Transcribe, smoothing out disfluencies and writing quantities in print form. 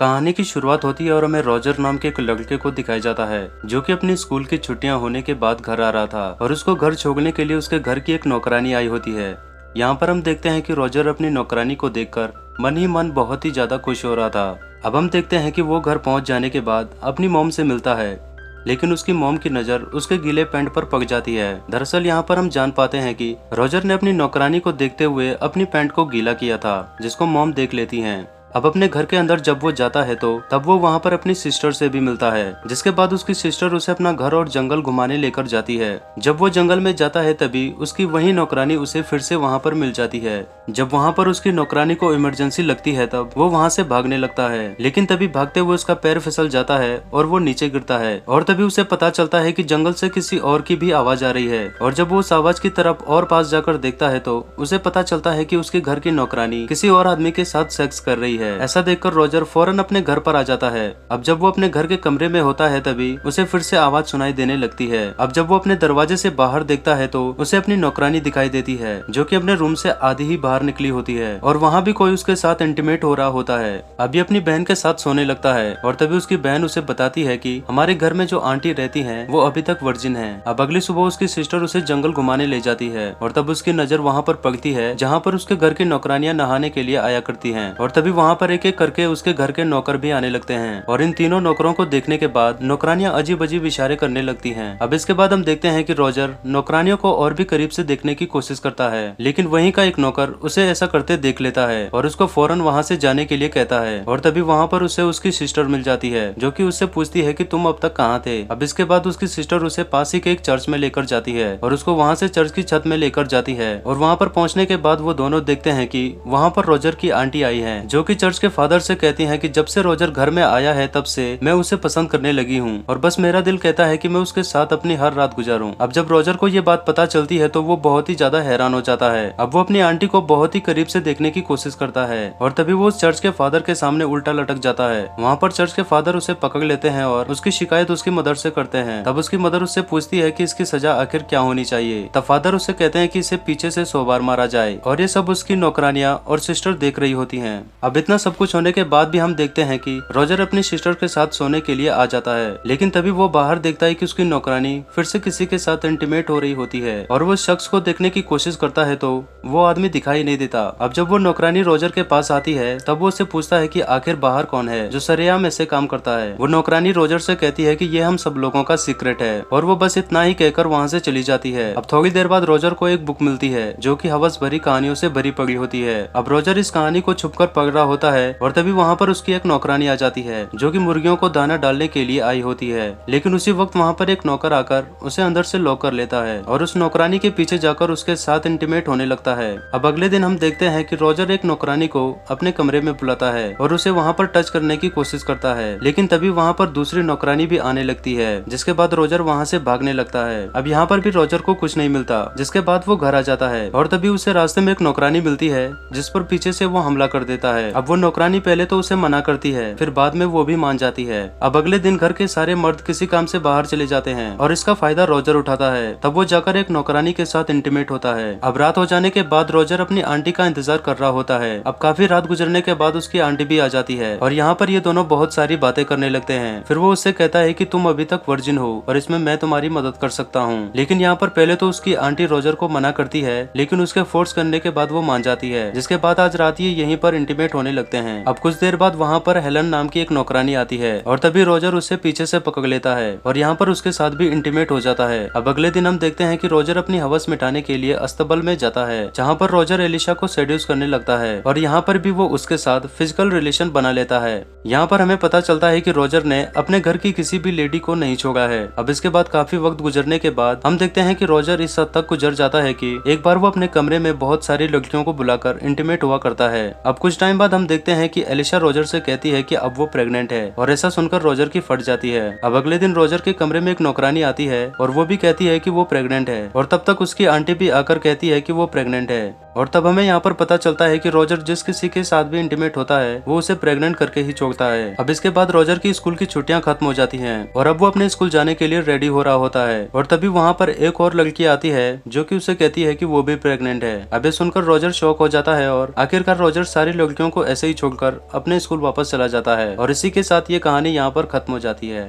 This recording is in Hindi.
कहानी की शुरुआत होती है और हमें रॉजर नाम के एक लड़के को दिखाया जाता है जो कि अपनी स्कूल की छुट्टियां होने के बाद घर आ रहा था और उसको घर छोड़ने के लिए उसके घर की एक नौकरानी आई होती है। यहाँ पर हम देखते हैं कि रॉजर अपनी नौकरानी को देखकर मन ही मन बहुत ही ज्यादा खुश हो रहा था। अब हम देखते हैं कि वो घर पहुंच जाने के बाद अपनी मॉम से मिलता है, लेकिन उसकी मॉम की नजर उसके गीले पैंट पर पड़ जाती है। दरअसल यहाँ पर हम जान पाते हैं कि रॉजर ने अपनी नौकरानी को देखते हुए अपनी पैंट को गीला किया था, जिसको मॉम देख लेती हैं। अब अपने घर के अंदर जब वो जाता है तो तब वो वहाँ पर अपनी सिस्टर से भी मिलता है, जिसके बाद उसकी सिस्टर उसे अपना घर और जंगल घुमाने लेकर जाती है। जब वो जंगल में जाता है तभी उसकी वही नौकरानी उसे फिर से वहाँ पर मिल जाती है। जब वहाँ पर उसकी नौकरानी को इमरजेंसी लगती है तब वो वहाँ से भागने लगता है, लेकिन तभी भागते हुए उसका पैर फिसल जाता है और वो नीचे गिरता है और तभी उसे पता चलता है कि जंगल से किसी और की भी आवाज आ रही है। और जब वो उस आवाज की तरफ और पास जाकर देखता है तो उसे पता चलता है कि उसके घर की नौकरानी किसी और आदमी के साथ सेक्स कर रही है। ऐसा देखकर रॉजर फौरन अपने घर पर आ जाता है। अब जब वो अपने घर के कमरे में होता है तभी उसे फिर से आवाज सुनाई देने लगती है। अब जब वो अपने दरवाजे से बाहर देखता है तो उसे अपनी नौकरानी दिखाई देती है जो कि अपने रूम से आधी ही बाहर निकली होती है और वहाँ भी कोई उसके साथ इंटीमेट हो रहा होता है। अभी अपनी बहन के साथ सोने लगता है और तभी उसकी बहन उसे बताती है कि हमारे घर में जो आंटी रहती है वो अभी तक वर्जिन है। अब अगली सुबह उसकी सिस्टर उसे जंगल घुमाने ले जाती है और तब उसकी नजर वहाँ पर पड़ती है जहाँ पर उसके घर की नौकरानियां नहाने के लिए आया करती है और तभी वहाँ पर एक एक करके उसके घर के नौकर भी आने लगते हैं और इन तीनों नौकरों को देखने के बाद नौकरानियां अजीब अजीब इशारे करने लगती हैं। अब इसके बाद हम देखते हैं कि रॉजर नौकरानियों को और भी करीब से देखने की कोशिश करता है, लेकिन वहीं का एक नौकर उसे ऐसा करते देख लेता है और उसको फौरन वहां से जाने के लिए कहता है। और तभी वहां पर उसे उसकी सिस्टर मिल जाती है जो कि उससे पूछती है कि तुम अब तक कहाँ थे। अब इसके बाद उसकी सिस्टर उसे पास ही के एक चर्च में लेकर जाती है और उसको वहां से चर्च की छत में लेकर जाती है और वहां पर पहुंचने के बाद वो दोनों देखते हैं कि वहां पर रॉजर की आंटी आई है जो कि चर्च के फादर से कहती है कि जब से रॉजर घर में आया है तब से मैं उसे पसंद करने लगी हूँ और बस मेरा दिल कहता है कि मैं उसके साथ अपनी हर रात गुजारूं। अब जब रॉजर को ये बात पता चलती है तो वो बहुत ही ज्यादा हैरान हो जाता है। अब वो अपनी आंटी को बहुत ही करीब से देखने की कोशिश करता है और तभी वो चर्च के फादर के सामने उल्टा लटक जाता है। वहाँ पर चर्च के फादर उसे पकड़ लेते हैं और उसकी शिकायत उसकी मदर से करते हैं। तब उसकी मदर उससे पूछती है कि इसकी सजा आखिर क्या होनी चाहिए। तब फादर उससे कहते हैं कि इसे पीछे से 100 बार मारा जाए और ये सब उसकी नौकरानियां और सिस्टर देख रही होती हैं। अब इतना सब कुछ होने के बाद भी हम देखते हैं कि रॉजर अपनी सिस्टर के साथ सोने के लिए आ जाता है, लेकिन तभी वो बाहर देखता है कि उसकी नौकरानी फिर से किसी के साथ इंटीमेट हो रही होती है और वो शख्स को देखने की कोशिश करता है तो वो आदमी दिखाई नहीं देता। अब जब वो नौकरानी रॉजर के पास आती है तब वो उससे पूछता है कि आखिर बाहर कौन है जो सरेआम ऐसे काम करता है। वो नौकरानी रॉजर से कहती है कि ये हम सब लोगों का सीक्रेट है और वो बस इतना ही कहकर वहाँ से चली जाती है। अब थोड़ी देर बाद रॉजर को एक बुक मिलती है जो कि हवस भरी कहानियों से भरी पड़ी होती है। अब रॉजर इस कहानी को छुपकर पढ़ रहा होता है और तभी वहाँ पर उसकी एक नौकरानी आ जाती है जो कि मुर्गियों को दाना डालने के लिए आई होती है, लेकिन उसी वक्त वहाँ पर एक नौकर आकर उसे अंदर से लॉक कर लेता है और उस नौकरानी के पीछे जाकर उसके साथ इंटीमेट होने लगता है। अब अगले दिन हम देखते हैं कि रॉजर एक नौकरानी को अपने कमरे में बुलाता है और उसे वहाँ पर टच करने की कोशिश करता है, लेकिन तभी वहाँ पर दूसरी नौकरानी भी आने लगती है, जिसके बाद रॉजर वहाँ से भागने लगता है। अब यहाँ पर भी रॉजर को कुछ नहीं मिलता, जिसके बाद वो घर आ जाता है और तभी उसे रास्ते में एक नौकरानी मिलती है जिस पर पीछे से वो हमला कर देता है। अब वो नौकरानी पहले तो उसे मना करती है, फिर बाद में वो भी मान जाती है। अब अगले दिन घर के सारे मर्द किसी काम से बाहर चले जाते हैं और इसका फायदा रॉजर उठाता है। तब वो जाकर एक नौकरानी के साथ इंटीमेट होता है। अब रात हो जाने के बाद रॉजर अपनी आंटी का इंतजार कर रहा होता है। अब काफी रात गुजरने के बाद उसकी आंटी भी आ जाती है और यहाँ पर ये दोनों बहुत सारी बातें करने लगते हैं। फिर वो उससे कहता है कि तुम अभी तक वर्जिन हो और इसमें मैं तुम्हारी मदद कर सकता हूँ। लेकिन यहाँ पर पहले तो उसकी आंटी रॉजर को मना करती है, लेकिन उसके फोर्स करने के बाद वो मान जाती है, जिसके बाद आज रात ये यहीं पर इंटीमेट होने लगते हैं। अब कुछ देर बाद वहाँ पर हेलन नाम की एक नौकरानी आती है और तभी रॉजर उसे पीछे से पकड़ लेता है और यहाँ पर उसके साथ भी इंटीमेट हो जाता है। अब अगले दिन हम देखते हैं कि रॉजर अपनी हवस मिटाने के लिए अस्तबल में जाता है, जहाँ पर रॉजर एलिशा को सेड्यूस करने लगता है और यहाँ पर भी वो उसके साथ फिजिकल रिलेशन बना लेता है। यहाँ पर हमें पता चलता है कि रॉजर ने अपने घर की किसी भी लेडी को नहीं छोड़ा है। अब इसके बाद काफी वक्त गुजरने के बाद हम देखते हैं कि रॉजर इस हद तक गुजर जाता है कि एक बार वो अपने कमरे में बहुत सारी लड़कियों को बुलाकर इंटीमेट हुआ करता है। अब कुछ टाइम बाद हम देखते हैं कि एलिशा रॉजर से कहती है कि अब वो प्रेग्नेंट है और ऐसा सुनकर रॉजर की फट जाती है। अब अगले दिन रॉजर के कमरे में एक नौकरानी आती है और वो भी कहती है कि वो प्रेग्नेंट है और तब तक उसकी आंटी भी आकर कहती है कि वो प्रेग्नेंट है और तब हमें यहाँ पर पता चलता है कि रॉजर जिस किसी के साथ भी इंटीमेट होता है वो उसे प्रेग्नेंट करके ही छोड़ता है। अब इसके बाद रॉजर की स्कूल की छुट्टियां खत्म हो जाती हैं और अब वो अपने स्कूल जाने के लिए रेडी हो रहा होता है और तभी वहाँ पर एक और लड़की आती है जो कि उसे कहती है कि वो भी प्रेग्नेंट है। अब ये सुनकर रॉजर शॉक हो जाता है और आखिरकार रॉजर सारी लड़कियों को ऐसे ही छोड़कर अपने स्कूल वापस चला जाता है और इसी के साथ ये कहानी यहाँ पर खत्म हो जाती है।